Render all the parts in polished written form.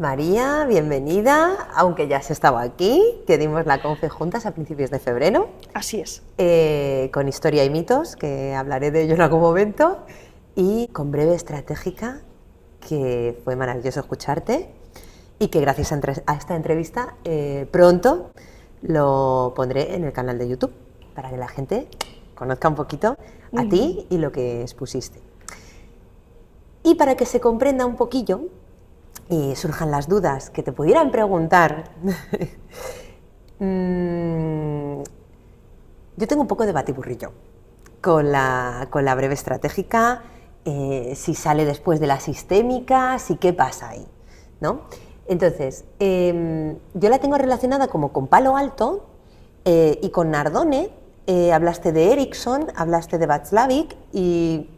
María, bienvenida, aunque ya has estado aquí, que dimos la confe juntas a principios de febrero. Así es. Con Historia y Mitos, que hablaré de ello en algún momento, y con Breve Estratégica, que fue maravilloso escucharte, y que gracias a esta entrevista pronto lo pondré en el canal de YouTube, para que la gente conozca un poquito a ti y lo que expusiste. Y para que se comprenda un poquillo y surjan las dudas que te pudieran preguntar, yo tengo un poco de batiburrillo con la breve estratégica, si sale después de la sistémica, si qué pasa ahí, ¿no? Entonces, yo la tengo relacionada como con Palo Alto y con Nardone. Hablaste de Ericsson, hablaste de Václavic y...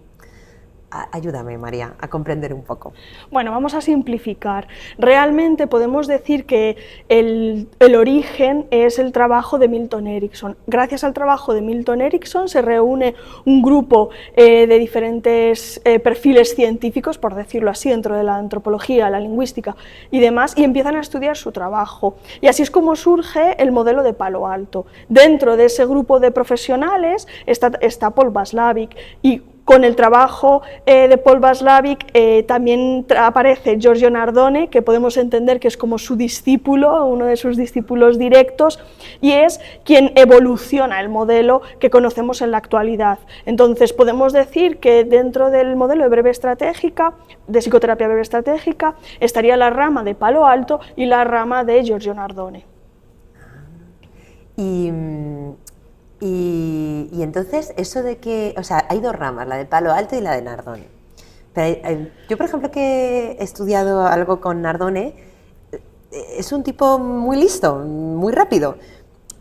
Ayúdame, María, a comprender un poco. Bueno, vamos a simplificar. Realmente podemos decir que el origen es el trabajo de Milton Erickson. Gracias al trabajo de Milton Erickson se reúne un grupo de diferentes perfiles científicos, por decirlo así, dentro de la antropología, la lingüística y demás, y empiezan a estudiar su trabajo. Y así es como surge el modelo de Palo Alto. Dentro de ese grupo de profesionales está Paul Václavic, y con el trabajo de Paul Václavic también aparece Giorgio Nardone, que podemos entender que es como su discípulo, uno de sus discípulos directos, y es quien evoluciona el modelo que conocemos en la actualidad. Entonces podemos decir que dentro del modelo de breve estratégica, de psicoterapia breve estratégica, estaría la rama de Palo Alto y la rama de Giorgio Nardone. Y entonces, eso de que, o sea, hay dos ramas, la de Palo Alto y la de Nardone. Pero yo, por ejemplo, que he estudiado algo con Nardone, es un tipo muy listo, muy rápido.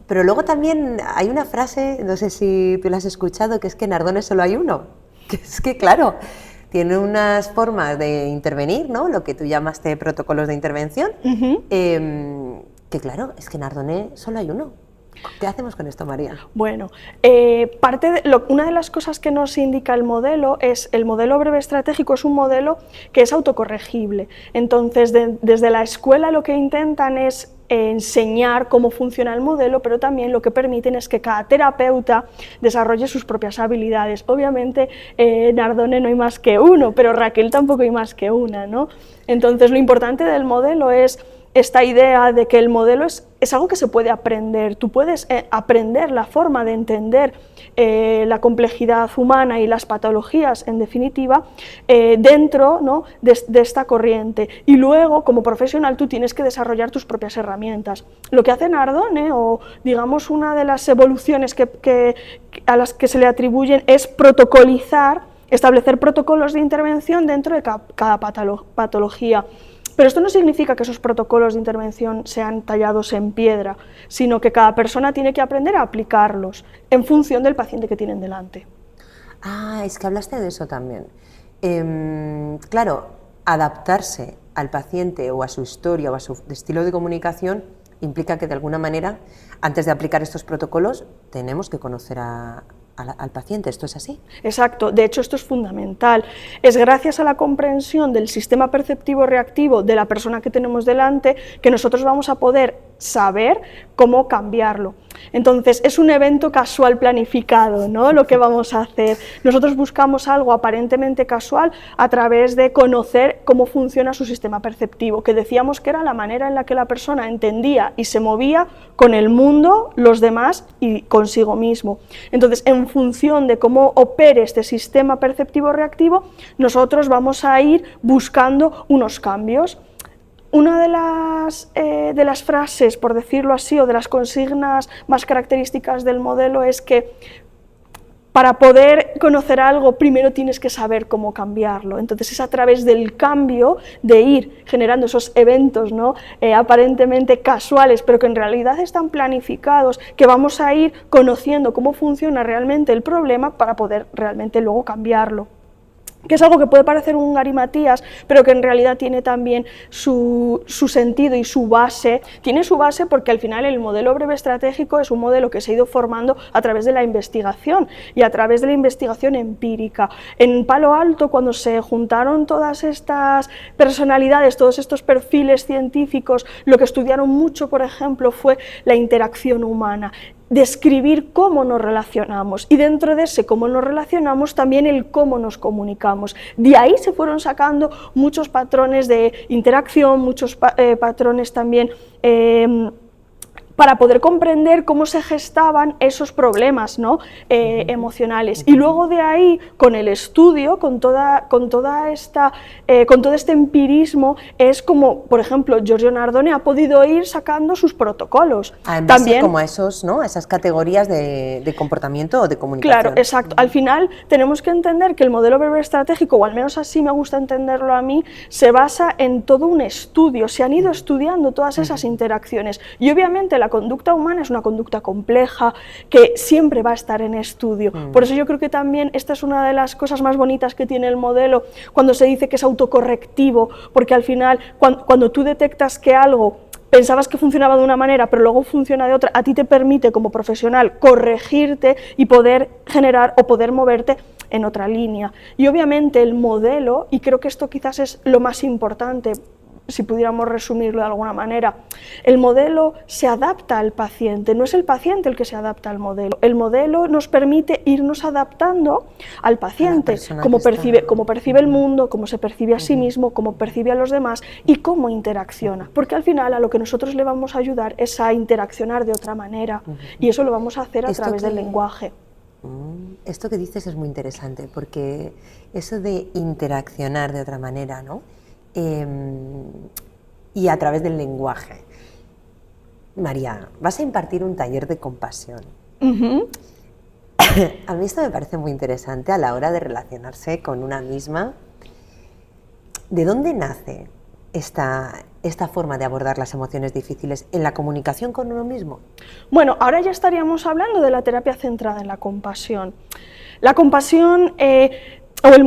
Pero luego también hay una frase, no sé si tú la has escuchado, que es que Nardone solo hay uno. Que es que, claro, tiene unas formas de intervenir, ¿no? Lo que tú llamaste protocolos de intervención, que claro, es que Nardone solo hay uno. ¿Qué hacemos con esto, María? Bueno, una de las cosas que nos indica el modelo es el modelo breve estratégico es un modelo que es autocorregible. Entonces, desde la escuela lo que intentan es enseñar cómo funciona el modelo, pero también lo que permiten es que cada terapeuta desarrolle sus propias habilidades. Obviamente, Nardone no hay más que uno, pero Raquel tampoco hay más que una, ¿no? Entonces, lo importante del modelo es esta idea de que el modelo es algo que se puede aprender. Tú puedes aprender la forma de entender la complejidad humana y las patologías, en definitiva, dentro, ¿no?, de esta corriente. Y luego, como profesional, tú tienes que desarrollar tus propias herramientas. Lo que hace Nardone, o digamos una de las evoluciones a las que se le atribuyen, es protocolizar, establecer protocolos de intervención dentro de cada patología. Pero esto no significa que esos protocolos de intervención sean tallados en piedra, sino que cada persona tiene que aprender a aplicarlos en función del paciente que tienen delante. Ah, es que hablaste de eso también. Claro, adaptarse al paciente o a su historia o a su estilo de comunicación implica que de alguna manera, antes de aplicar estos protocolos, tenemos que conocer al paciente. ¿Esto es así? Exacto, de hecho esto es fundamental. Es gracias a la comprensión del sistema perceptivo reactivo de la persona que tenemos delante que nosotros vamos a poder saber cómo cambiarlo. Entonces es un evento casual planificado, ¿no?, lo que vamos a hacer. Nosotros buscamos algo aparentemente casual a través de conocer cómo funciona su sistema perceptivo, que decíamos que era la manera en la que la persona entendía y se movía con el mundo, los demás y consigo mismo. Entonces, en función de cómo opere este sistema perceptivo reactivo, nosotros vamos a ir buscando unos cambios. Una de las frases, por decirlo así, o de las consignas más características del modelo es que para poder conocer algo, primero tienes que saber cómo cambiarlo. Entonces es a través del cambio, de ir generando esos eventos, ¿no?, aparentemente casuales, pero que en realidad están planificados, que vamos a ir conociendo cómo funciona realmente el problema para poder realmente luego cambiarlo. que es algo que puede parecer un garimatías, pero que en realidad tiene también su sentido y su base. Tiene su base porque al final el modelo breve estratégico es un modelo que se ha ido formando a través de la investigación y a través de la investigación empírica. En Palo Alto, cuando se juntaron todas estas personalidades, todos estos perfiles científicos, lo que estudiaron mucho, por ejemplo, fue la interacción humana, describir cómo nos relacionamos, y dentro de ese cómo nos relacionamos también el cómo nos comunicamos. De ahí se fueron sacando muchos patrones de interacción, muchos patrones también para poder comprender cómo se gestaban esos problemas, ¿no? Emocionales. Y luego de ahí, con el estudio, con todo este empirismo, es como, por ejemplo, Giorgio Nardone ha podido ir sacando sus protocolos. También como a esos, ¿no? Esas categorías de comportamiento o de comunicación. Claro, exacto. Al final tenemos que entender que el modelo breve estratégico, o al menos así me gusta entenderlo a mí, se basa en todo un estudio. Se han ido estudiando todas esas interacciones y obviamente la conducta humana es una conducta compleja que siempre va a estar en estudio. Por eso yo creo que también esta es una de las cosas más bonitas que tiene el modelo cuando se dice que es autocorrectivo, porque al final cuando tú detectas que algo pensabas que funcionaba de una manera, pero luego funciona de otra, a ti te permite como profesional corregirte y poder generar o poder moverte en otra línea. Y obviamente el modelo, y creo que esto quizás es lo más importante, si pudiéramos resumirlo de alguna manera, el modelo se adapta al paciente, no es el paciente el que se adapta al modelo. El modelo nos permite irnos adaptando al paciente, cómo percibe el mundo, cómo se percibe a sí mismo, cómo percibe a los demás y cómo interacciona. Porque al final a lo que nosotros le vamos a ayudar es a interaccionar de otra manera y eso lo vamos a hacer a través del lenguaje. Esto que dices es muy interesante porque eso de interaccionar de otra manera, ¿no? Y a través del lenguaje. María, vas a impartir un taller de compasión. A mí esto me parece muy interesante a la hora de relacionarse con una misma. ¿De dónde nace esta forma de abordar las emociones difíciles en la comunicación con uno mismo? Bueno, ahora ya estaríamos hablando de la terapia centrada en la compasión. La compasión...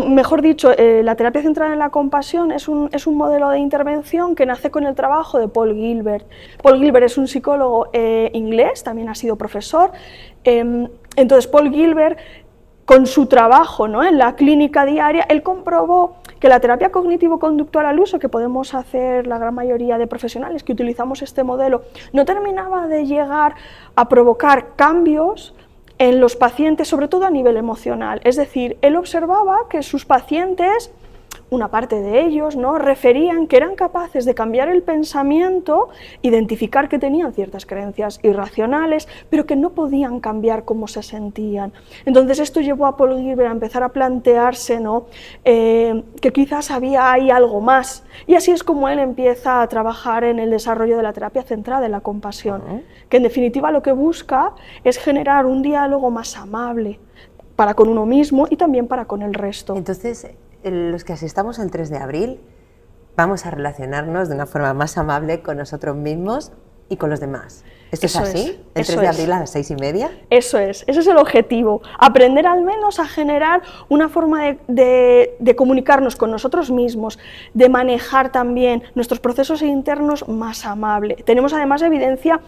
mejor dicho, la terapia centrada en la compasión es un modelo de intervención que nace con el trabajo de Paul Gilbert. Paul Gilbert es un psicólogo inglés, también ha sido profesor. Entonces, Paul Gilbert, con su trabajo, ¿no?, en la clínica diaria, él comprobó que la terapia cognitivo-conductual al uso, que podemos hacer la gran mayoría de profesionales que utilizamos este modelo, no terminaba de llegar a provocar cambios en los pacientes, sobre todo a nivel emocional. Es decir, él observaba que sus pacientes, una parte de ellos, ¿no?, referían que eran capaces de cambiar el pensamiento, identificar que tenían ciertas creencias irracionales, pero que no podían cambiar cómo se sentían. Entonces esto llevó a Paul Gilbert a empezar a plantearse, ¿no?, que quizás había ahí algo más. Y así es como él empieza a trabajar en el desarrollo de la terapia centrada en la compasión, que en definitiva lo que busca es generar un diálogo más amable para con uno mismo y también para con el resto. Entonces, los que asistamos el 3 de abril vamos a relacionarnos de una forma más amable con nosotros mismos y con los demás. ¿Esto es así? ¿El 3 de abril a las 6:30? Eso es, ese es el objetivo, aprender al menos a generar una forma de comunicarnos con nosotros mismos, de manejar también nuestros procesos internos más amable. Tenemos además evidencia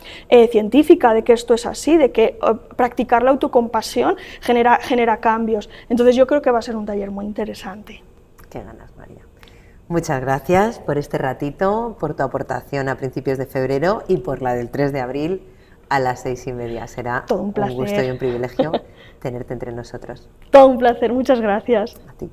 científica de que esto es así, de que practicar la autocompasión genera cambios. Entonces yo creo que va a ser un taller muy interesante. Qué ganas, María. Muchas gracias por este ratito, por tu aportación a principios de febrero y por la del 3 de abril a las 6:30. Será todo un placer, un gusto y un privilegio tenerte entre nosotros. Todo un placer, muchas gracias. A ti.